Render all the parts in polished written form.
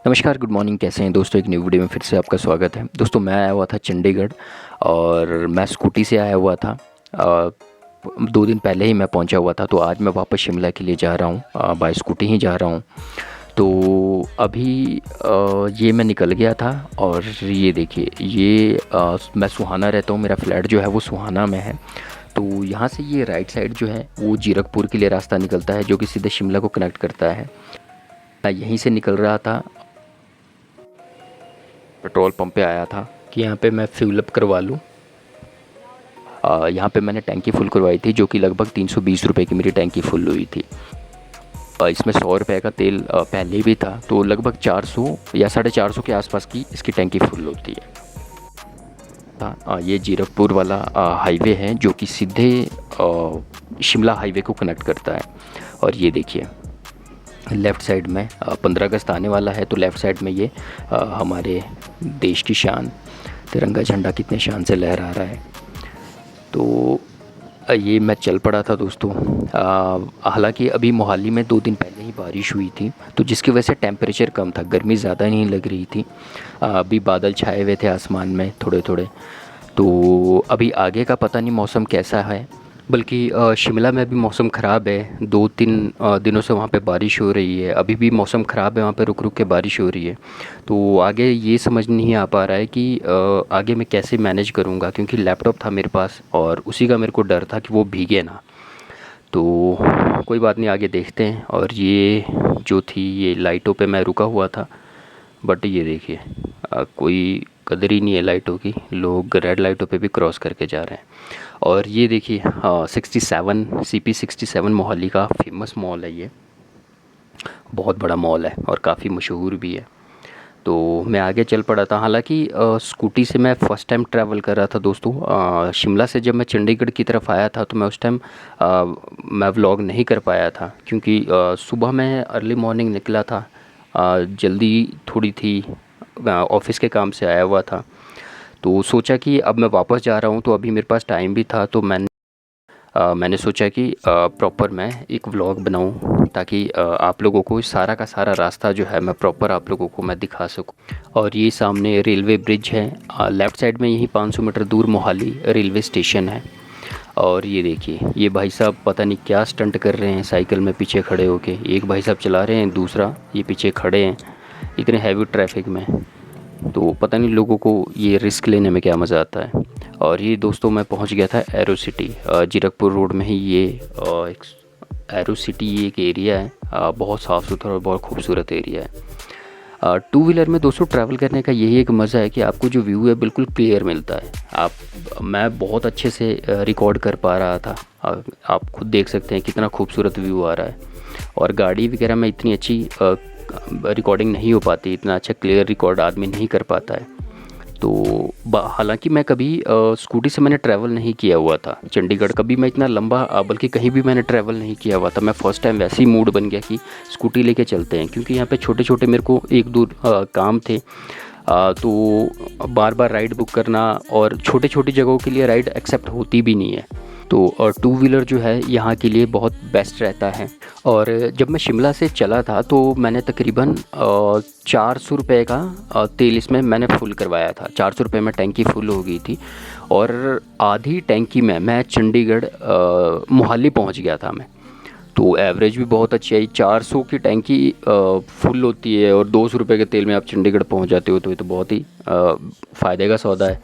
नमस्कार, good morning. कैसे हैं दोस्तों? एक न्यू वीडियो में फिर से आपका स्वागत है। दोस्तों, मैं आया हुआ था चंडीगढ़ और मैं स्कूटी से आया हुआ था। 2 दिन पहले ही मैं पहुंचा हुआ था, तो आज मैं वापस शिमला के लिए जा रहा हूं, बाय स्कूटी ही जा रहा हूं। तो अभी ये मैं निकल गया था और ये देखिए, ये मैं सुहाना रहता हूं, मेरा फ्लैट जो है वो सुहाना में है। तो यहाँ से ये राइट साइड जो है वो जीरकपुर के लिए रास्ता निकलता है, जो कि सीधे शिमला को कनेक्ट करता है। मैं यहीं से निकल रहा था, पेट्रोल पंप पे आया था कि यहाँ पे मैं फ्यूल अप करवा लूँ। यहाँ पे मैंने टैंकी फुल करवाई थी, जो कि लगभग 320 रुपये की मेरी टैंकी फुल हुई थी। इसमें 100 रुपये का तेल पहले भी था, तो लगभग 400 या 450 के आसपास की इसकी टैंकी फुल होती है। ये जीरकपुर वाला हाईवे है, जो कि सीधे शिमला हाईवे को कनेक्ट करता है। और ये देखिए, लेफ़्ट साइड में 15 अगस्त आने वाला है, तो लेफ़्ट साइड में ये हमारे देश की शान तिरंगा झंडा कितने शान से लहरा रहा है। तो ये मैं चल पड़ा था दोस्तों। हालांकि अभी मोहाली में 2 दिन पहले ही बारिश हुई थी, तो जिसकी वजह से टेम्परेचर कम था, गर्मी ज़्यादा नहीं लग रही थी। अभी बादल छाए हुए थे आसमान में थोड़े थोड़े। तो अभी आगे का पता नहीं मौसम कैसा है, बल्कि शिमला में भी मौसम ख़राब है। 2-3 दिनों से वहाँ पे बारिश हो रही है, अभी भी मौसम ख़राब है, वहाँ पे रुक रुक के बारिश हो रही है। तो आगे ये समझ नहीं आ पा रहा है कि आगे मैं कैसे मैनेज करूँगा, क्योंकि लैपटॉप था मेरे पास और उसी का मेरे को डर था कि वो भीगे ना। तो कोई बात नहीं, आगे देखते हैं। और ये जो थी, ये लाइटों पे मैं रुका हुआ था, बट ये देखिए, कोई कदर ही नहीं है लाइटों की, लोग रेड लाइटों पे भी क्रॉस करके जा रहे हैं। और ये देखिए, 67 CP67 मोहाली का फेमस मॉल है। ये बहुत बड़ा मॉल है और काफ़ी मशहूर भी है। तो मैं आगे चल पड़ा था। हालांकि स्कूटी से मैं फ़र्स्ट टाइम ट्रैवल कर रहा था दोस्तों। शिमला से जब मैं चंडीगढ़ की तरफ आया था, तो मैं उस टाइम मैं व्लॉग नहीं कर पाया था, क्योंकि सुबह मैं अर्ली मॉर्निंग निकला था। जल्दी थोड़ी थी, ऑफिस के काम से आया हुआ था। तो सोचा कि अब मैं वापस जा रहा हूँ, तो अभी मेरे पास टाइम भी था, तो मैंने सोचा कि प्रॉपर मैं एक व्लॉग बनाऊं, ताकि आप लोगों को सारा का सारा रास्ता जो है मैं प्रॉपर आप लोगों को मैं दिखा सकूं। और ये सामने रेलवे ब्रिज है, लेफ़्ट साइड में यहीं 500 मीटर दूर मोहाली रेलवे स्टेशन है। और ये देखिए, ये भाई साहब पता नहीं क्या स्टंट कर रहे हैं, साइकिल में पीछे खड़े होके। एक भाई साहब चला रहे हैं, दूसरा ये पीछे खड़े हैं, इतने हैवी ट्रैफिक में। तो पता नहीं लोगों को ये रिस्क लेने में क्या मज़ा आता है। और ये दोस्तों, मैं पहुंच गया था एरो सिटी, जीरकपुर रोड में ही ये एक एरो सिटी, ये एक एरिया है। बहुत साफ़ सुथरा और बहुत खूबसूरत एरिया है। टू व्हीलर में दोस्तों ट्रैवल करने का यही एक मज़ा है कि आपको जो व्यू है बिल्कुल क्लियर मिलता है। मैं बहुत अच्छे से रिकॉर्ड कर पा रहा था। आप खुद देख सकते हैं कितना खूबसूरत व्यू आ रहा है। और गाड़ी वगैरह में इतनी अच्छी रिकॉर्डिंग नहीं हो पाती, इतना अच्छा क्लियर रिकॉर्ड आदमी नहीं कर पाता है। तो हालांकि मैं कभी स्कूटी से मैंने ट्रैवल नहीं किया हुआ था चंडीगढ़, कभी मैं इतना लंबा बल्कि कहीं भी मैंने ट्रैवल नहीं किया हुआ था। मैं फ़र्स्ट टाइम वैसे ही मूड बन गया कि स्कूटी लेके चलते हैं, क्योंकि यहाँ पे छोटे छोटे मेरे को एक दो काम थे। तो बार बार राइड बुक करना, और छोटे छोटी जगहों के लिए राइड एक्सेप्ट होती भी नहीं है। तो टू व्हीलर जो है यहाँ के लिए बहुत बेस्ट रहता है। और जब मैं शिमला से चला था, तो मैंने तकरीबन 400 रुपये का तेल इसमें मैंने फुल करवाया था। 400 रुपये में टैंकी फुल हो गई थी, और आधी टैंकी में मैं चंडीगढ़ मोहाली पहुँच गया था मैं। तो एवरेज भी बहुत अच्छी आई। 400 की टैंकी फुल होती है और 200 रुपये के तेल में आप चंडीगढ़ पहुंच जाते हो, तो ये तो बहुत ही फ़ायदे का सौदा है।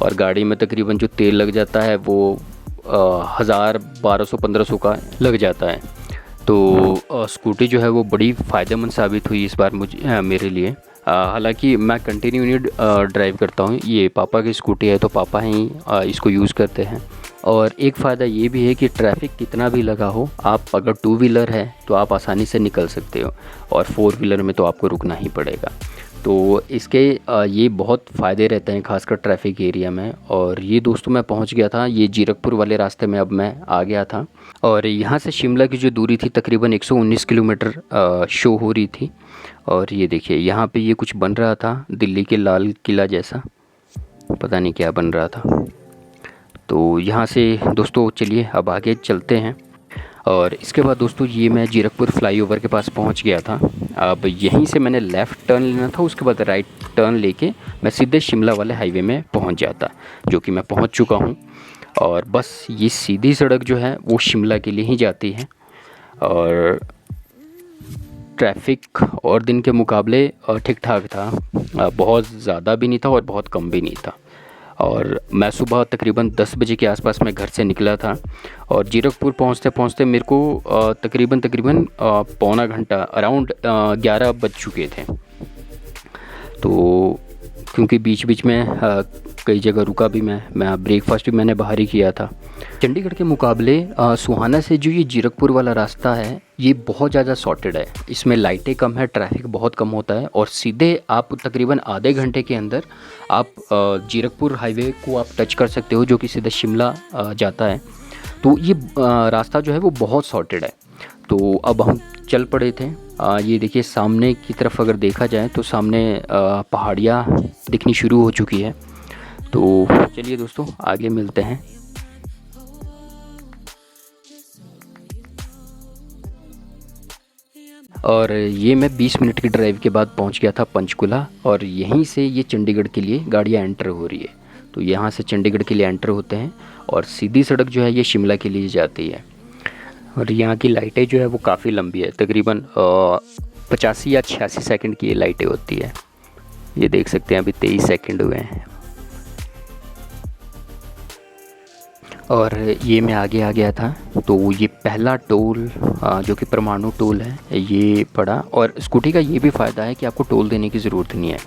और गाड़ी में तकरीबन जो तेल लग जाता है वो 1000, 1200, 1500 का लग जाता है। तो स्कूटी जो है वो बड़ी फ़ायदेमंद साबित हुई इस बार मेरे लिए। हालांकि मैं कंटिन्यू नहीं ड्राइव करता हूँ, ये पापा की स्कूटी है, तो पापा ही इसको यूज़ करते हैं। और एक फ़ायदा ये भी है कि ट्रैफिक कितना भी लगा हो, आप अगर टू व्हीलर है तो आप आसानी से निकल सकते हो, और फोर व्हीलर में तो आपको रुकना ही पड़ेगा। तो इसके ये बहुत फ़ायदे रहते हैं, खासकर ट्रैफिक एरिया में। और ये दोस्तों, मैं पहुंच गया था ये जीरकपुर वाले रास्ते में, अब मैं आ गया था। और यहाँ से शिमला की जो दूरी थी तकरीबन 119 किलोमीटर शो हो रही थी। और ये देखिए, यहाँ पे ये कुछ बन रहा था दिल्ली के लाल किला जैसा, पता नहीं क्या बन रहा था। तो यहाँ से दोस्तों चलिए अब आगे चलते हैं। और इसके बाद दोस्तों ये मैं जीरकपुर फ्लाईओवर के पास पहुंच गया था। अब यहीं से मैंने लेफ़्ट टर्न लेना था, उसके बाद राइट टर्न लेके मैं सीधे शिमला वाले हाईवे में पहुंच जाता, जो कि मैं पहुंच चुका हूं। और बस ये सीधी सड़क जो है वो शिमला के लिए ही जाती है। और ट्रैफिक और दिन के मुकाबले ठीक ठाक था, बहुत ज़्यादा भी नहीं था और बहुत कम भी नहीं था। और मैं सुबह तकरीबन 10 बजे के आसपास मैं घर से निकला था और जीरकपुर पहुंचते पहुंचते मेरे को तकरीबन पौना घंटा अराउंड 11 बज चुके थे। तो क्योंकि बीच बीच में कई जगह रुका भी, मैं ब्रेकफास्ट भी मैंने बाहर ही किया था। चंडीगढ़ के मुकाबले सुहाना से जो ये जीरकपुर वाला रास्ता है ये बहुत ज़्यादा सॉर्टेड है। इसमें लाइटें कम है, ट्रैफिक बहुत कम होता है और सीधे आप तकरीबन आधे घंटे के अंदर आप जीरकपुर हाईवे को आप टच कर सकते हो, जो कि सीधे शिमला जाता है। तो ये रास्ता जो है वो बहुत सॉर्टेड है। तो अब हम चल पड़े थे। ये देखिए सामने की तरफ अगर देखा जाए तो सामने पहाड़ियाँ दिखनी शुरू हो चुकी है। तो चलिए दोस्तों आगे मिलते हैं। और ये मैं 20 मिनट की ड्राइव के बाद पहुंच गया था पंचकुला, और यहीं से ये चंडीगढ़ के लिए गाड़ियाँ एंटर हो रही है। तो यहाँ से चंडीगढ़ के लिए एंटर होते हैं और सीधी सड़क जो है ये शिमला के लिए जाती है। और यहाँ की लाइटें जो है वो काफ़ी लंबी है, तकरीबन 85 या 86 सेकंड की ये लाइटें होती है। ये देख सकते हैं अभी 23 सेकंड हुए हैं। और ये मैं आगे आ गया था तो ये पहला टोल जो कि परमाणु टोल है ये पड़ा। और स्कूटी का ये भी फ़ायदा है कि आपको टोल देने की ज़रूरत नहीं है।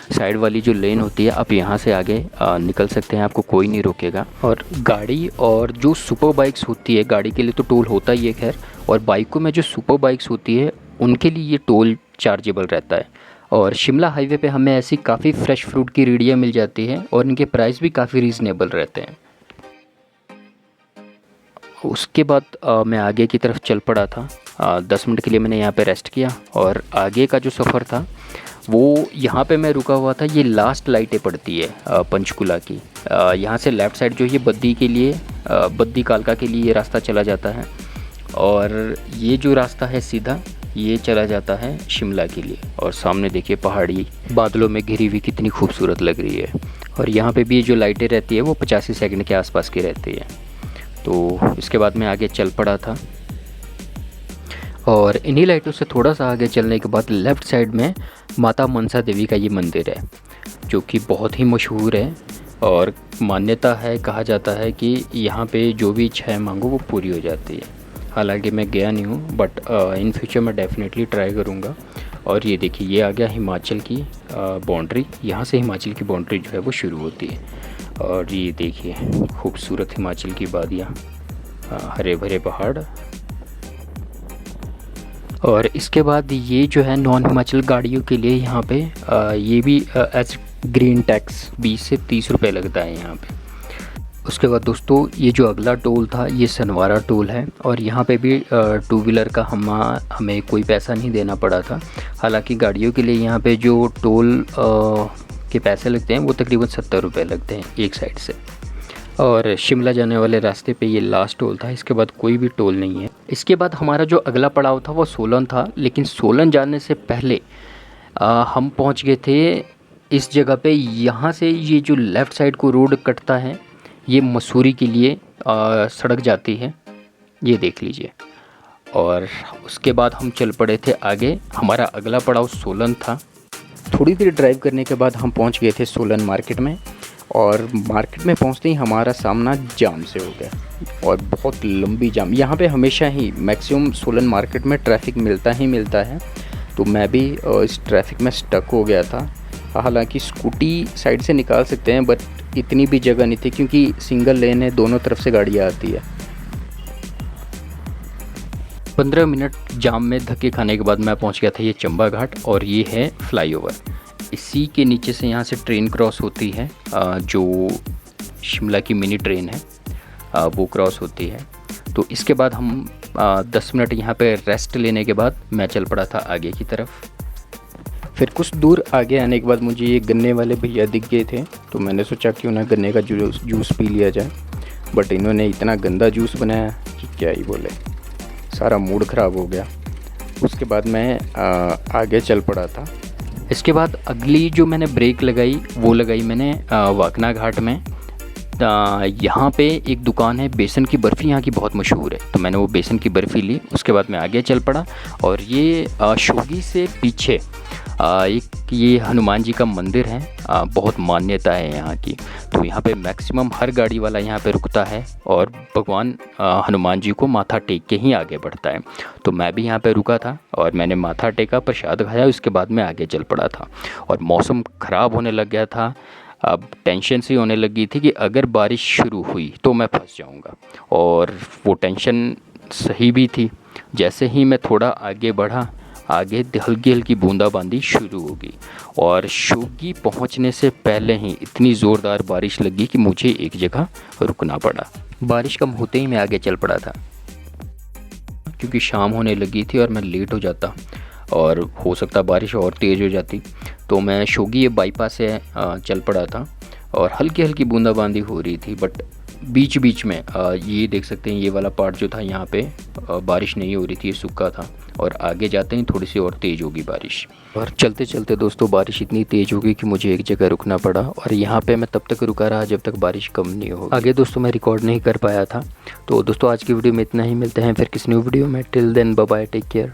साइड वाली जो लेन होती है आप यहाँ से आगे निकल सकते हैं, आपको कोई नहीं रोकेगा। और गाड़ी और जो सुपर बाइक्स होती है, गाड़ी के लिए तो टोल होता ही है खैर, और बाइकों में जो सुपर बाइक्स होती है उनके लिए ये टोल चार्जेबल रहता है। और शिमला हाईवे पे हमें ऐसी काफ़ी फ्रेश फ्रूट की रेहड़ियाँ मिल जाती हैं और इनके प्राइस भी काफ़ी रीज़नेबल रहते हैं। उसके बाद मैं आगे की तरफ चल पड़ा था। 10 मिनट के लिए मैंने यहाँ पे रेस्ट किया और आगे का जो सफ़र था वो यहाँ पे मैं रुका हुआ था। ये लास्ट लाइटें पड़ती है पंचकुला की। यहाँ से लेफ़्ट साइड जो ये बद्दी के लिए बद्दी कालका के लिए ये रास्ता चला जाता है, और ये जो रास्ता है सीधा ये चला जाता है शिमला के लिए। और सामने देखिए पहाड़ी बादलों में घिरी हुई कितनी खूबसूरत लग रही है। और यहाँ पे भी जो लाइटें रहती है वो 85 सेकंड के आसपास की रहती है। तो इसके बाद मैं आगे चल पड़ा था और इन्हीं लाइटों से थोड़ा सा आगे चलने के बाद लेफ़्ट साइड में माता मनसा देवी का ये मंदिर है, जो कि बहुत ही मशहूर है। और मान्यता है, कहा जाता है कि यहाँ पे जो भी इच्छाएं मांगो वो पूरी हो जाती है। हालांकि मैं गया नहीं हूँ, बट इन फ्यूचर मैं डेफिनेटली ट्राई करूँगा। और ये देखिए ये आ गया हिमाचल की बाउंड्री। यहाँ से हिमाचल की बाउंड्री जो है वो शुरू होती है। और ये देखिए खूबसूरत हिमाचल की वादियाँ, हरे भरे पहाड़। और इसके बाद ये जो है नॉन हिमाचल गाड़ियों के लिए यहाँ पे ये भी एज ग्रीन टैक्स 20 से 30 रुपये लगता है यहाँ पे। उसके बाद दोस्तों ये जो अगला टोल था ये सनवारा टोल है, और यहाँ पे भी 2 व्हीलर का हमें कोई पैसा नहीं देना पड़ा था। हालांकि गाड़ियों के लिए यहाँ पे जो टोल के पैसे लगते हैं वो तकरीबन 70 रुपये लगते हैं एक साइड से। और शिमला जाने वाले रास्ते पे ये लास्ट टोल था, इसके बाद कोई भी टोल नहीं है। इसके बाद हमारा जो अगला पड़ाव था वो सोलन था, लेकिन सोलन जाने से पहले हम पहुंच गए थे इस जगह पे। यहाँ से ये जो लेफ़्ट साइड को रोड कटता है ये मसूरी के लिए सड़क जाती है, ये देख लीजिए। और उसके बाद हम चल पड़े थे आगे। हमारा अगला पड़ाव सोलन था। थोड़ी देर ड्राइव करने के बाद हम पहुंच गए थे सोलन मार्केट में, और मार्केट में पहुंचते ही हमारा सामना जाम से हो गया, और बहुत लंबी जाम। यहाँ पे हमेशा ही मैक्सिमम सोलन मार्केट में ट्रैफिक मिलता ही मिलता है। तो मैं भी इस ट्रैफिक में स्टक हो गया था। हालांकि स्कूटी साइड से निकाल सकते हैं, बट इतनी भी जगह नहीं थी क्योंकि सिंगल लेन है, दोनों तरफ से गाड़ियाँ आती है। 15 मिनट जाम में धक्के खाने के बाद मैं पहुंच गया था ये चंबा घाट, और ये है फ्लाईओवर। इसी के नीचे से यहाँ से ट्रेन क्रॉस होती है, जो शिमला की मिनी ट्रेन है वो क्रॉस होती है। तो इसके बाद हम 10 मिनट यहाँ पे रेस्ट लेने के बाद मैं चल पड़ा था आगे की तरफ। फिर कुछ दूर आगे आने के बाद मुझे ये गन्ने वाले भैया दिख गए थे, तो मैंने सोचा क्यों ना गन्ने का जूस पी लिया जाए। बट इन्होंने इतना गंदा जूस बनाया कि क्या ही बोले। सारा मूड ख़राब हो गया। उसके बाद मैं आगे चल पड़ा था। इसके बाद अगली जो मैंने ब्रेक लगाई वो लगाई मैंने वाकना घाट में। यहाँ पे एक दुकान है, बेसन की बर्फ़ी यहाँ की बहुत मशहूर है, तो मैंने वो बेसन की बर्फ़ी ली। उसके बाद मैं आगे चल पड़ा और ये शोगी से पीछे एक ये हनुमान जी का मंदिर है, बहुत मान्यता है यहाँ की। तो यहाँ पे मैक्सिमम हर गाड़ी वाला यहाँ पे रुकता है और भगवान हनुमान जी को माथा टेक के ही आगे बढ़ता है। तो मैं भी यहाँ पे रुका था और मैंने माथा टेका, प्रसाद खाया, उसके बाद मैं आगे चल पड़ा था। और मौसम ख़राब होने लग गया था। अब टेंशन सी होने लगी थी कि अगर बारिश शुरू हुई तो मैं फंस जाऊंगा, और वो टेंशन सही भी थी। जैसे ही मैं थोड़ा आगे बढ़ा, आगे हल्की हल्की बूंदाबांदी शुरू हो गई और शोगी पहुंचने से पहले ही इतनी ज़ोरदार बारिश लगी कि मुझे एक जगह रुकना पड़ा। बारिश कम होते ही मैं आगे चल पड़ा था, क्योंकि शाम होने लगी थी और मैं लेट हो जाता और हो सकता बारिश और तेज़ हो जाती। तो मैं शोगी ये बाईपास से चल पड़ा था और हल्की हल्की बूंदाबांदी हो रही थी। बट बीच बीच में ये देख सकते हैं, ये वाला पार्ट जो था यहाँ पे बारिश नहीं हो रही थी, ये सूखा था। और आगे जाते ही थोड़ी सी और तेज़ होगी बारिश। और चलते चलते दोस्तों बारिश इतनी तेज़ हो गई कि मुझे एक जगह रुकना पड़ा, और यहाँ पे मैं तब तक रुका रहा जब तक बारिश कम नहीं हो। आगे दोस्तों मैं रिकॉर्ड नहीं कर पाया था। तो दोस्तों आज की वीडियो में इतना ही, मिलते हैं फिर किसी न्यू वीडियो में। Till then bye bye, take care.